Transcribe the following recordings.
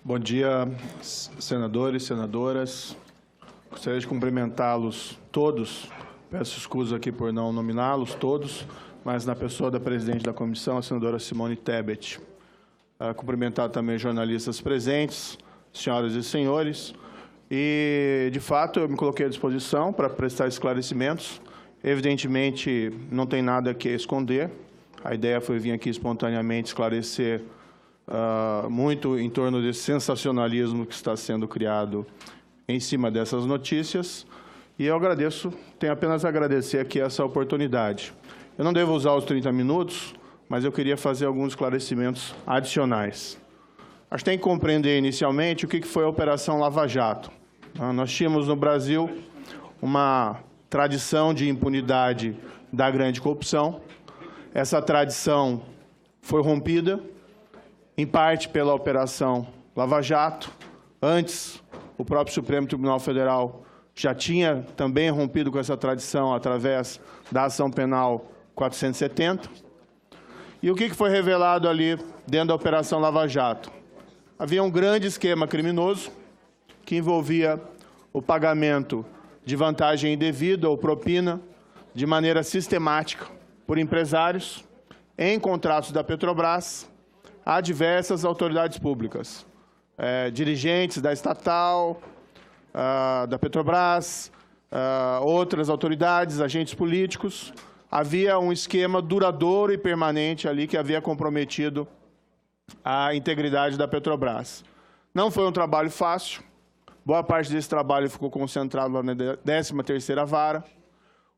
Bom dia, senadores, senadoras. Gostaria de cumprimentá-los todos. Peço escusa aqui por não nominá-los todos, mas na pessoa da presidente da comissão, a senadora Simone Tebet. Cumprimentar também jornalistas presentes, senhoras e senhores. E, de fato, eu me coloquei à disposição para prestar esclarecimentos. Evidentemente, não tem nada que esconder. A ideia foi vir aqui espontaneamente esclarecer muito em torno desse sensacionalismo que está sendo criado em cima dessas notícias. E eu agradeço, tenho apenas a agradecer aqui essa oportunidade. Eu não devo usar os 30 minutos, mas eu queria fazer alguns esclarecimentos adicionais. Acho que tem que compreender inicialmente o que foi a Operação Lava Jato. Nós tínhamos no Brasil uma tradição de impunidade da grande corrupção. Essa tradição foi rompida, em parte pela Operação Lava Jato. Antes, o próprio Supremo Tribunal Federal já tinha também rompido com essa tradição através da ação penal 470. E o que foi revelado ali dentro da Operação Lava Jato? Havia um grande esquema criminoso que envolvia o pagamento de vantagem indevida ou propina de maneira sistemática por empresários em contratos da Petrobras a diversas autoridades públicas, dirigentes da estatal, da Petrobras, outras autoridades, agentes políticos. Havia um esquema duradouro e permanente ali que havia comprometido a integridade da Petrobras. Não foi um trabalho fácil. Boa parte desse trabalho ficou concentrado lá na 13ª Vara.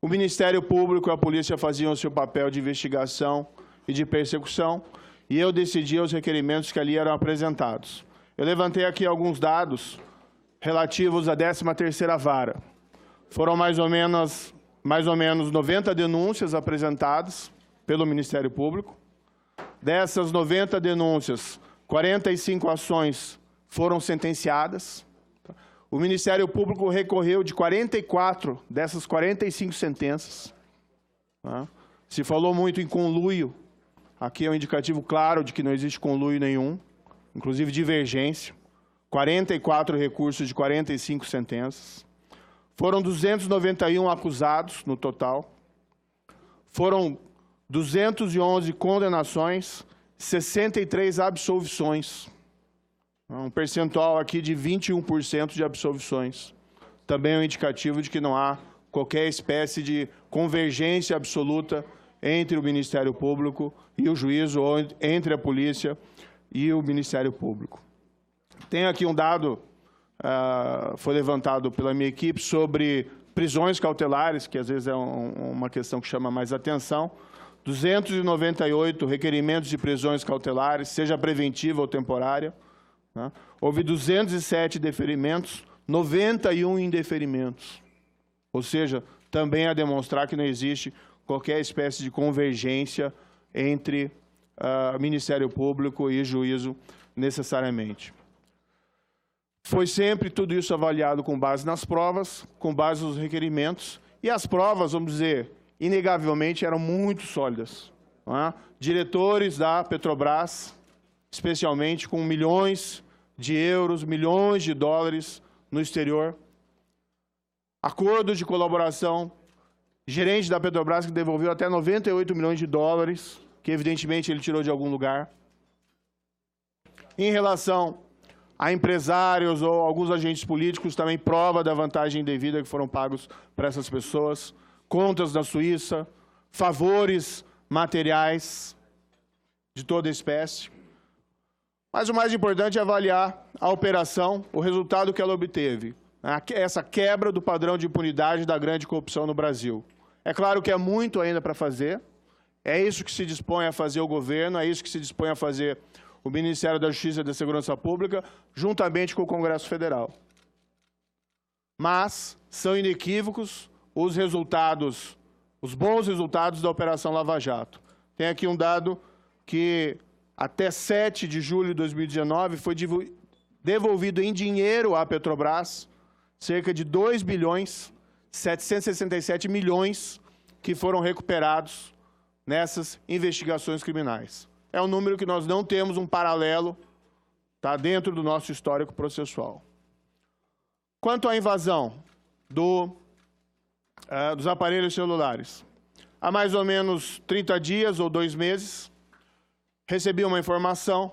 O Ministério Público e a Polícia faziam o seu papel de investigação e de persecução, e eu decidia os requerimentos que ali eram apresentados. Eu levantei aqui alguns dados relativos à 13ª Vara. Foram mais ou menos 90 denúncias apresentadas pelo Ministério Público. Dessas 90 denúncias, 45 ações foram sentenciadas. O Ministério Público recorreu de 44 dessas 45 sentenças. Se falou muito em conluio. Aqui é um indicativo claro de que não existe conluio nenhum, inclusive divergência. 44 recursos de 45 sentenças. Foram 291 acusados no total. Foram 211 condenações, 63 absolvições. Um percentual aqui de 21% de absolvições. Também é um indicativo de que não há qualquer espécie de convergência absoluta entre o Ministério Público e o juízo, ou entre a polícia e o Ministério Público. Tem aqui um dado, foi levantado pela minha equipe, sobre prisões cautelares, que às vezes é uma questão que chama mais atenção. 298 requerimentos de prisões cautelares, seja preventiva ou temporária. Houve 207 deferimentos, 91 indeferimentos. Ou seja, também a demonstrar que não existe qualquer espécie de convergência entre Ministério Público e juízo necessariamente. Foi sempre tudo isso avaliado com base nas provas, com base nos requerimentos, e as provas, vamos dizer, inegavelmente eram muito sólidas. Diretores da Petrobras, especialmente com milhões de euros, milhões de dólares no exterior. Acordos de colaboração, gerente da Petrobras que devolveu até 98 milhões de dólares, que evidentemente ele tirou de algum lugar. Em relação a empresários ou alguns agentes políticos, também prova da vantagem indevida que foram pagos para essas pessoas, contas da Suíça, favores materiais de toda espécie. Mas o mais importante é avaliar a operação, o resultado que ela obteve, essa quebra do padrão de impunidade da grande corrupção no Brasil. É claro que é muito ainda para fazer, é isso que se dispõe a fazer o governo, é isso que se dispõe a fazer o Ministério da Justiça e da Segurança Pública, juntamente com o Congresso Federal. Mas são inequívocos os resultados, os bons resultados da Operação Lava Jato. Tem aqui um dado que até 7 de julho de 2019 foi devolvido em dinheiro à Petrobras cerca de 2 bilhões 767 milhões que foram recuperados nessas investigações criminais. É um número que nós não temos um paralelo tá? Dentro do nosso histórico processual. Quanto à invasão dos aparelhos celulares, há mais ou menos 30 dias ou 2 meses, recebi uma informação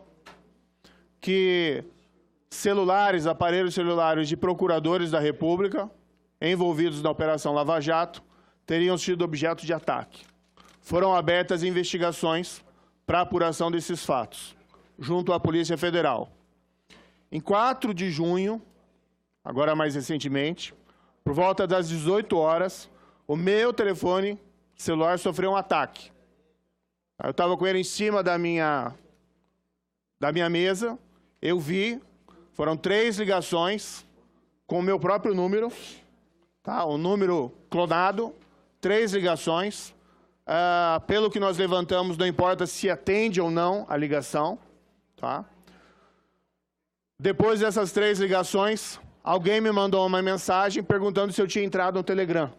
que aparelhos celulares de procuradores da República, envolvidos na Operação Lava Jato, teriam sido objeto de ataque. Foram abertas investigações para a apuração desses fatos, junto à Polícia Federal. Em 4 de junho, agora mais recentemente, por volta das 18 horas, o meu telefone celular sofreu um ataque. Eu estava com ele em cima da minha mesa, eu vi, foram 3 ligações com o meu próprio número, tá? O número clonado, 3 ligações. Pelo que nós levantamos, não importa se atende ou não a ligação. Tá? Depois dessas 3 ligações, alguém me mandou uma mensagem perguntando se eu tinha entrado no Telegram.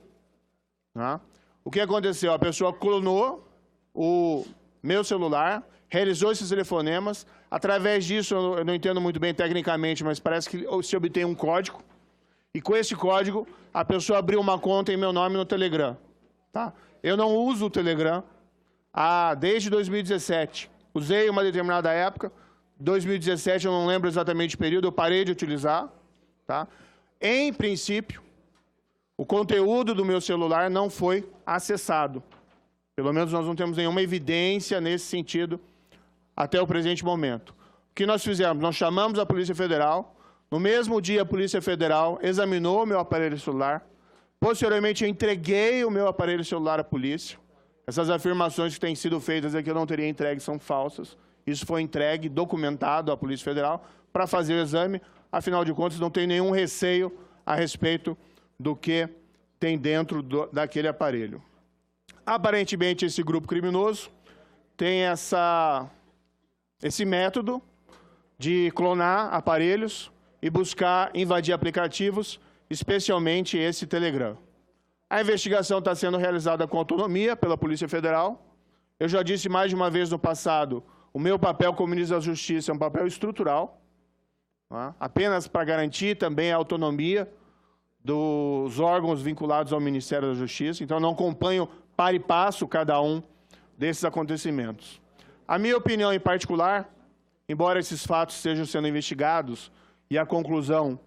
Tá? O que aconteceu? A pessoa clonou o meu celular, realizou esses telefonemas. Através disso, eu não entendo muito bem tecnicamente, mas parece que se obtém um código. E com esse código, a pessoa abriu uma conta em meu nome no Telegram. Tá? Eu não uso o Telegram desde 2017. Usei uma determinada época. 2017, eu não lembro exatamente o período, eu parei de utilizar. Tá? Em princípio, o conteúdo do meu celular não foi acessado. Pelo menos nós não temos nenhuma evidência nesse sentido até o presente momento. O que nós fizemos? Nós chamamos a Polícia Federal. No mesmo dia, a Polícia Federal examinou o meu aparelho celular. Posteriormente, eu entreguei o meu aparelho celular à polícia. Essas afirmações que têm sido feitas aqui, eu não teria entregue, são falsas. Isso foi entregue, documentado à Polícia Federal, para fazer o exame. Afinal de contas, não tem nenhum receio a respeito do que tem dentro daquele aparelho. Aparentemente, esse grupo criminoso tem esse método de clonar aparelhos e buscar invadir aplicativos, especialmente esse Telegram. A investigação está sendo realizada com autonomia pela Polícia Federal. Eu já disse mais de uma vez no passado, o meu papel como ministro da Justiça é um papel estrutural, tá? Apenas para garantir também a autonomia dos órgãos vinculados ao Ministério da Justiça. Então, eu não acompanho para e passo cada um desses acontecimentos. A minha opinião em particular, embora esses fatos estejam sendo investigados e a conclusão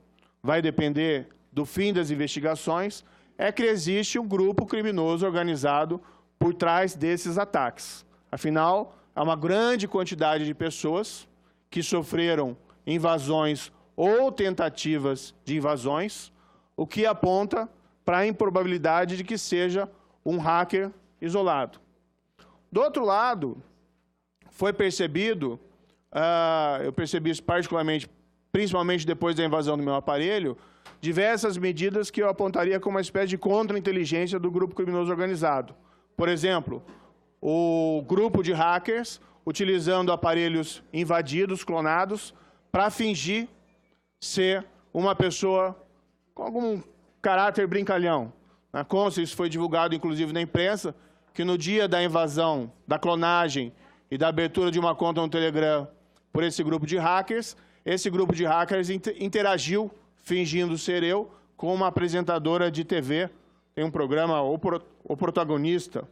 vai depender do fim das investigações, é que existe um grupo criminoso organizado por trás desses ataques. Afinal, há uma grande quantidade de pessoas que sofreram invasões ou tentativas de invasões, o que aponta para a improbabilidade de que seja um hacker isolado. Do outro lado, foi percebido, eu percebi isso particularmente, principalmente depois da invasão do meu aparelho, diversas medidas que eu apontaria como uma espécie de contra-inteligência do grupo criminoso organizado. Por exemplo, o grupo de hackers utilizando aparelhos invadidos, clonados, para fingir ser uma pessoa com algum caráter brincalhão. Consta, isso foi divulgado inclusive na imprensa, que no dia da invasão, da clonagem e da abertura de uma conta no Telegram por esse grupo de hackers interagiu, fingindo ser eu, com uma apresentadora de TV, tem um programa, O Protagonista,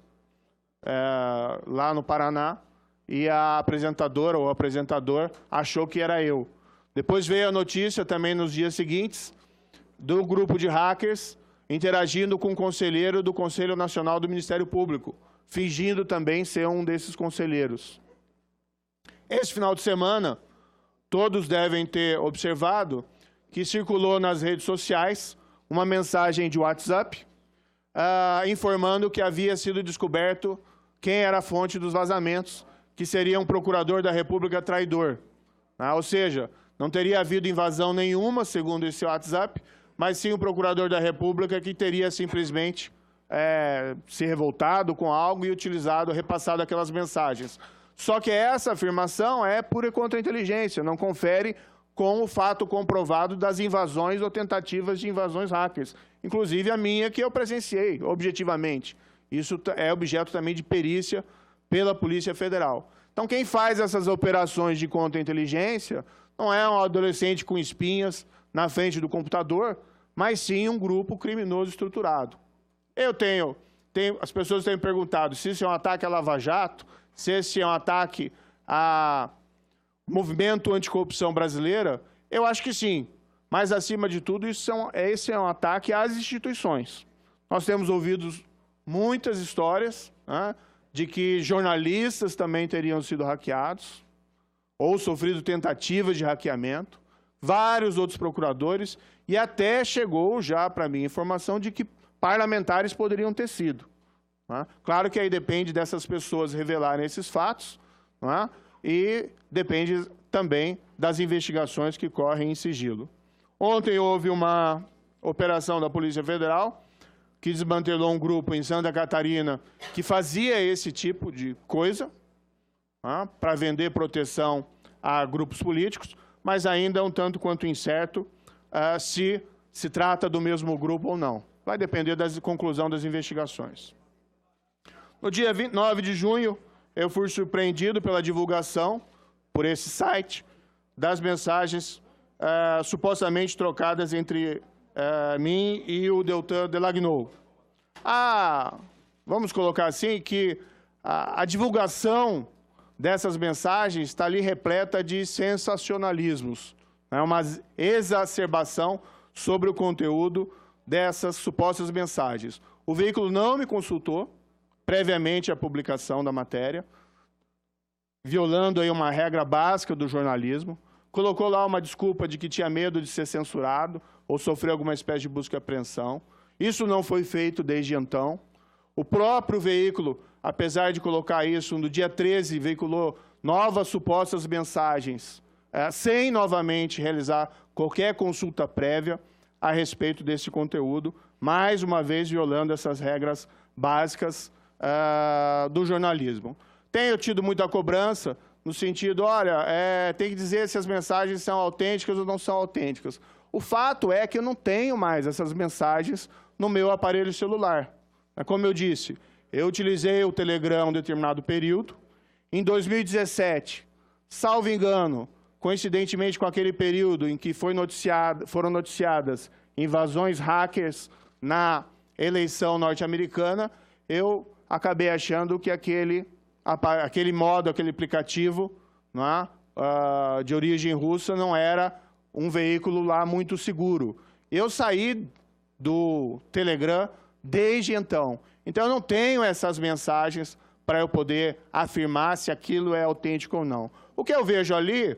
lá no Paraná, e a apresentadora ou apresentador achou que era eu. Depois veio a notícia, também nos dias seguintes, do grupo de hackers interagindo com um conselheiro do Conselho Nacional do Ministério Público, fingindo também ser um desses conselheiros. Esse final de semana, todos devem ter observado que circulou nas redes sociais uma mensagem de WhatsApp informando que havia sido descoberto quem era a fonte dos vazamentos, que seria um procurador da República traidor. Ou seja, não teria havido invasão nenhuma, segundo esse WhatsApp, mas sim um procurador da República que teria simplesmente se revoltado com algo e repassado aquelas mensagens. Só que essa afirmação é pura contra-inteligência, não confere com o fato comprovado das invasões ou tentativas de invasões hackers, inclusive a minha, que eu presenciei objetivamente. Isso é objeto também de perícia pela Polícia Federal. Então, quem faz essas operações de contra-inteligência não é um adolescente com espinhas na frente do computador, mas sim um grupo criminoso estruturado. As pessoas têm me perguntado se esse é um ataque à Lava Jato, se esse é um ataque ao movimento anticorrupção brasileira. Eu acho que sim, mas, acima de tudo, esse é um ataque às instituições. Nós temos ouvido muitas histórias, né, de que jornalistas também teriam sido hackeados ou sofrido tentativas de hackeamento, vários outros procuradores, e até chegou já para mim a informação de que parlamentares poderiam ter sido. Né? Claro que aí depende dessas pessoas revelarem esses fatos, né, e depende também das investigações que correm em sigilo. Ontem houve uma operação da Polícia Federal que desmantelou um grupo em Santa Catarina que fazia esse tipo de coisa, né, para vender proteção a grupos políticos, mas ainda é um tanto quanto incerto se se trata do mesmo grupo ou não. Vai depender da conclusão das investigações. No dia 9 de junho, eu fui surpreendido pela divulgação, por esse site, das mensagens supostamente trocadas entre mim e o Deltan Delagnol. Vamos colocar assim, que a divulgação dessas mensagens está ali repleta de sensacionalismos. É uma exacerbação sobre o conteúdo dessas supostas mensagens. O veículo não me consultou previamente à publicação da matéria, violando aí uma regra básica do jornalismo, colocou lá uma desculpa de que tinha medo de ser censurado ou sofrer alguma espécie de busca e apreensão. Isso não foi feito desde então. O próprio veículo, apesar de colocar isso, no dia 13, veiculou novas supostas mensagens, sem novamente realizar qualquer consulta prévia a respeito desse conteúdo, mais uma vez violando essas regras básicas do jornalismo. Tenho tido muita cobrança no sentido, olha, tem que dizer se as mensagens são autênticas ou não são autênticas. O fato é que eu não tenho mais essas mensagens no meu aparelho celular. Como eu disse, eu utilizei o Telegram em um determinado período. Em 2017, salvo engano, coincidentemente com aquele período em que foram noticiadas invasões hackers na eleição norte-americana, eu acabei achando que aquele modo, aquele aplicativo, não é, de origem russa não era um veículo lá muito seguro. Eu saí do Telegram desde então. Então, eu não tenho essas mensagens para eu poder afirmar se aquilo é autêntico ou não. O que eu vejo ali,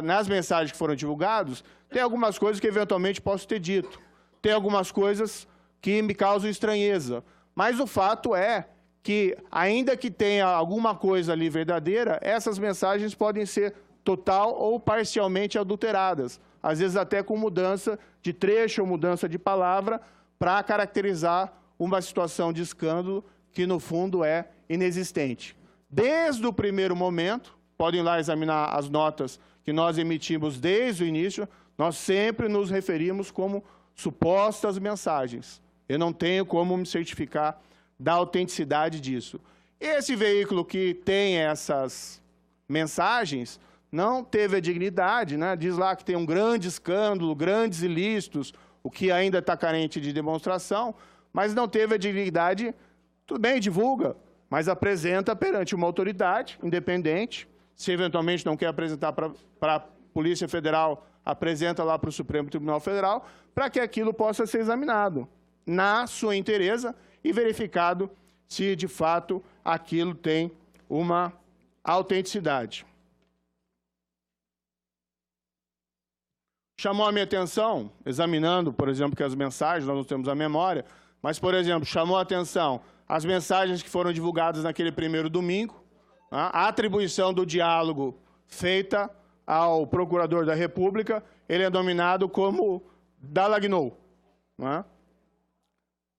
nas mensagens que foram divulgadas, tem algumas coisas que eventualmente posso ter dito. Tem algumas coisas que me causam estranheza. Mas o fato é que, ainda que tenha alguma coisa ali verdadeira, essas mensagens podem ser total ou parcialmente adulteradas, às vezes até com mudança de trecho ou mudança de palavra, para caracterizar uma situação de escândalo que, no fundo, é inexistente. Desde o primeiro momento, podem lá examinar as notas que nós emitimos desde o início, nós sempre nos referimos como supostas mensagens. Eu não tenho como me certificar da autenticidade disso. Esse veículo que tem essas mensagens não teve a dignidade, né? Diz lá que tem um grande escândalo, grandes ilícitos, o que ainda está carente de demonstração, mas não teve a dignidade, tudo bem, divulga, mas apresenta perante uma autoridade independente. Se eventualmente não quer apresentar para a Polícia Federal, apresenta lá para o Supremo Tribunal Federal, para que aquilo possa ser examinado na sua inteireza e verificado se, de fato, aquilo tem uma autenticidade. Chamou a minha atenção, examinando, por exemplo, que as mensagens, nós não temos a memória, mas, por exemplo, chamou a atenção as mensagens que foram divulgadas naquele primeiro domingo, a atribuição do diálogo feita ao Procurador da República, ele é denominado como Delagnol.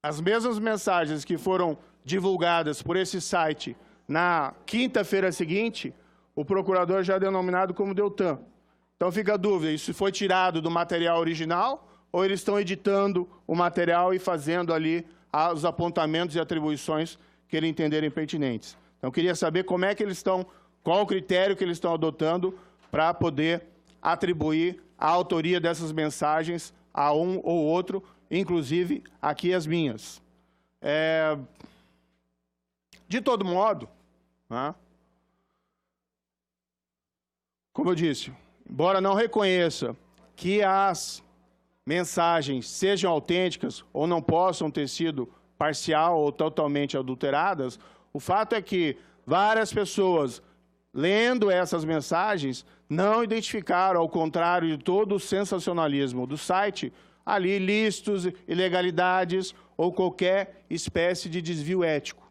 As mesmas mensagens que foram divulgadas por esse site na quinta-feira seguinte, o procurador já é denominado como Deltan. Então fica a dúvida, isso foi tirado do material original ou eles estão editando o material e fazendo ali os apontamentos e atribuições que eles entenderem pertinentes. Então, eu queria saber como é que eles estão, qual o critério que eles estão adotando para poder atribuir a autoria dessas mensagens a um ou outro, inclusive aqui as minhas. De todo modo, né, como eu disse, embora não reconheça que as mensagens sejam autênticas ou não possam ter sido parcial ou totalmente adulteradas, o fato é que várias pessoas, lendo essas mensagens, não identificaram, ao contrário de todo o sensacionalismo do site, ali ilícitos, ilegalidades ou qualquer espécie de desvio ético.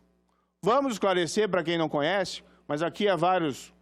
Vamos esclarecer para quem não conhece, mas aqui há vários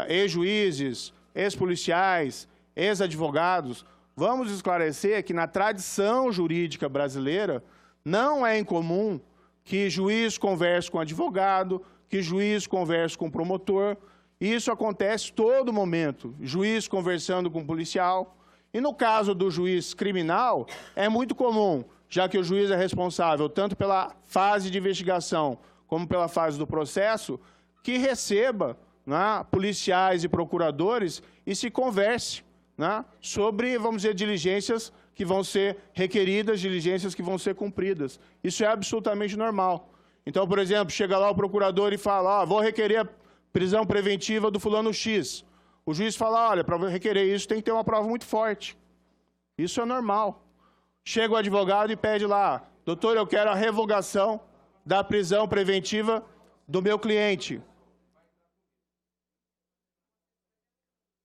ex-juízes, ex-policiais, ex-advogados. Vamos esclarecer que na tradição jurídica brasileira não é incomum que juiz converse com advogado, que juiz converse com promotor. Isso acontece todo momento, juiz conversando com policial. E no caso do juiz criminal, é muito comum, já que o juiz é responsável tanto pela fase de investigação como pela fase do processo, que receba, né, policiais e procuradores e se converse, né, sobre, vamos dizer, diligências que vão ser requeridas, diligências que vão ser cumpridas. Isso é absolutamente normal. Então, por exemplo, chega lá o procurador e fala, vou requerer a prisão preventiva do fulano X. O juiz fala, olha, para requerer isso tem que ter uma prova muito forte. Isso é normal. Chega o advogado e pede lá, doutor, eu quero a revogação da prisão preventiva do meu cliente.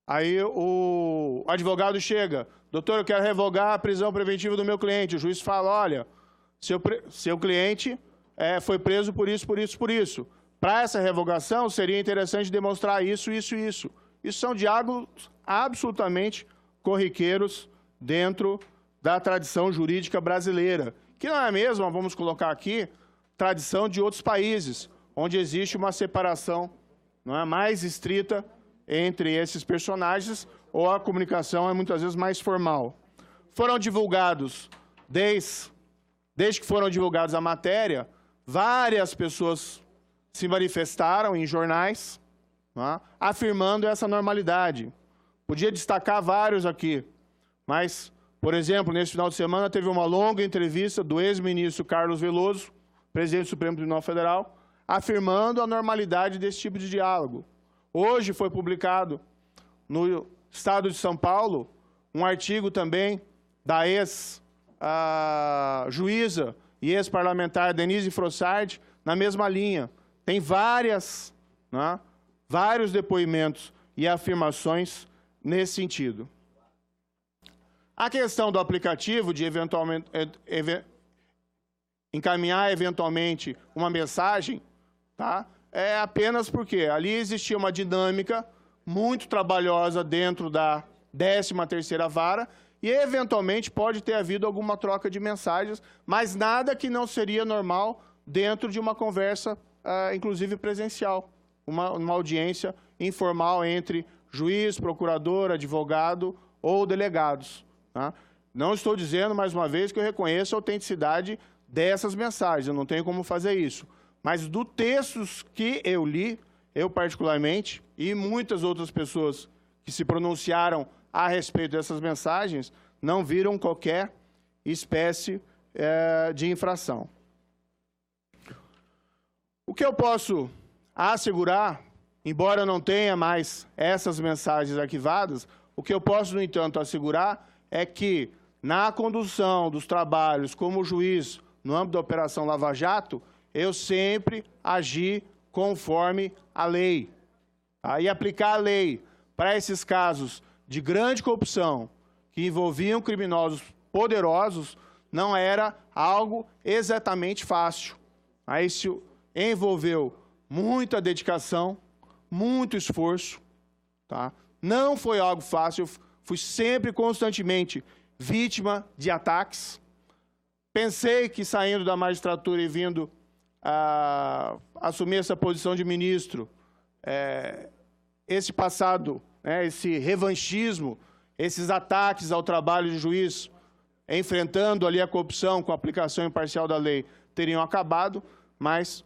Aí o advogado chega, doutor, eu quero revogar a prisão preventiva do meu cliente. O juiz fala, olha, seu cliente foi preso por isso, por isso, por isso. Para essa revogação, seria interessante demonstrar isso, isso e isso. Isso são diálogos absolutamente corriqueiros dentro da tradição jurídica brasileira, que não é a mesma, vamos colocar aqui, tradição de outros países, onde existe uma separação, não é, mais estrita entre esses personagens, ou a comunicação é muitas vezes mais formal. Foram divulgados, desde que foram divulgados a matéria, várias pessoas se manifestaram em jornais, não é, afirmando essa normalidade. Podia destacar vários aqui, mas, por exemplo, nesse final de semana teve uma longa entrevista do ex-ministro Carlos Veloso, presidente do Supremo Tribunal Federal, afirmando a normalidade desse tipo de diálogo. Hoje foi publicado no Estado de São Paulo um artigo também da ex-juíza e ex-parlamentar Denise Frossard, na mesma linha. Tem vários depoimentos e afirmações nesse sentido. A questão do aplicativo, de encaminhar eventualmente uma mensagem, tá? É apenas porque ali existia uma dinâmica muito trabalhosa dentro da 13ª vara e, eventualmente, pode ter havido alguma troca de mensagens, mas nada que não seria normal dentro de uma conversa, inclusive presencial, uma audiência informal entre juiz, procurador, advogado ou delegados. Tá? Não estou dizendo, mais uma vez, que eu reconheço a autenticidade dessas mensagens, eu não tenho como fazer isso. Mas do textos que eu li, eu particularmente, e muitas outras pessoas que se pronunciaram a respeito dessas mensagens, não viram qualquer espécie de infração. O que eu posso assegurar, embora eu não tenha mais essas mensagens arquivadas, o que eu posso, no entanto, assegurar é que, na condução dos trabalhos como juiz no âmbito da Operação Lava Jato, eu sempre agi conforme a lei. Tá? E aplicar a lei para esses casos de grande corrupção, que envolviam criminosos poderosos, não era algo exatamente fácil. Aí isso envolveu muita dedicação, muito esforço. Tá? Não foi algo fácil, eu fui sempre, constantemente, vítima de ataques. Pensei que, saindo da magistratura e vindo a assumir essa posição de ministro, esse passado, esse revanchismo, esses ataques ao trabalho de juiz, enfrentando ali a corrupção com a aplicação imparcial da lei, teriam acabado, mas,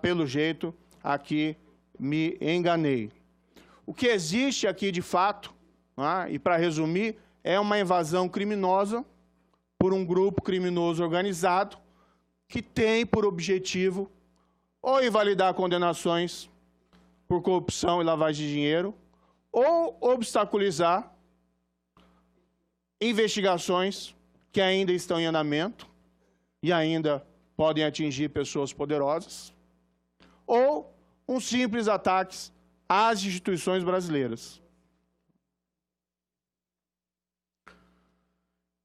pelo jeito, aqui me enganei. O que existe aqui, de fato, né? E, para resumir, é uma invasão criminosa por um grupo criminoso organizado que tem por objetivo ou invalidar condenações por corrupção e lavagem de dinheiro, ou obstaculizar investigações que ainda estão em andamento e ainda podem atingir pessoas poderosas, ou um simples ataque às instituições brasileiras.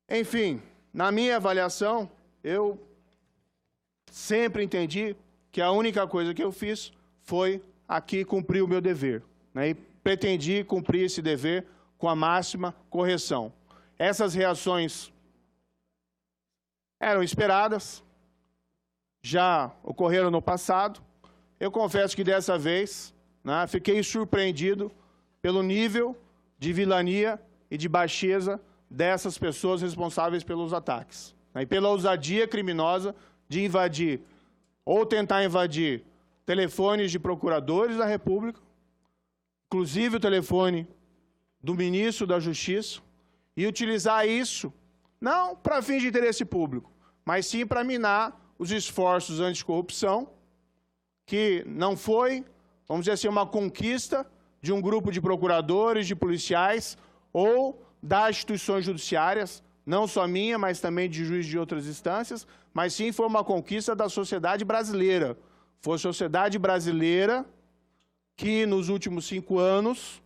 Enfim, na minha avaliação, eu sempre entendi que a única coisa que eu fiz foi aqui cumprir o meu dever, né? E pretendi cumprir esse dever com a máxima correção. Essas reações eram esperadas, já ocorreram no passado. Eu confesso que dessa vez, né, fiquei surpreendido pelo nível de vilania e de baixeza dessas pessoas responsáveis pelos ataques, né, e pela ousadia criminosa de invadir ou tentar invadir telefones de procuradores da República, inclusive o telefone do ministro da Justiça, e utilizar isso não para fins de interesse público, mas sim para minar os esforços anticorrupção, que não foi, vamos dizer assim, uma conquista de um grupo de procuradores, de policiais ou das instituições judiciárias, não só minha, mas também de juízes de outras instâncias, mas sim foi uma conquista da sociedade brasileira. Foi a sociedade brasileira que, nos últimos 5 anos,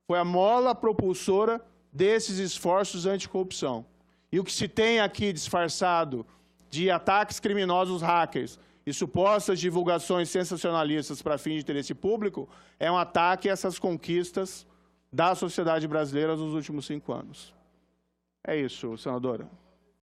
foi a mola propulsora desses esforços anticorrupção. E o que se tem aqui disfarçado de ataques criminosos hackers e supostas divulgações sensacionalistas para fins de interesse público é um ataque a essas conquistas da sociedade brasileira nos últimos 5 anos. É isso, senadora.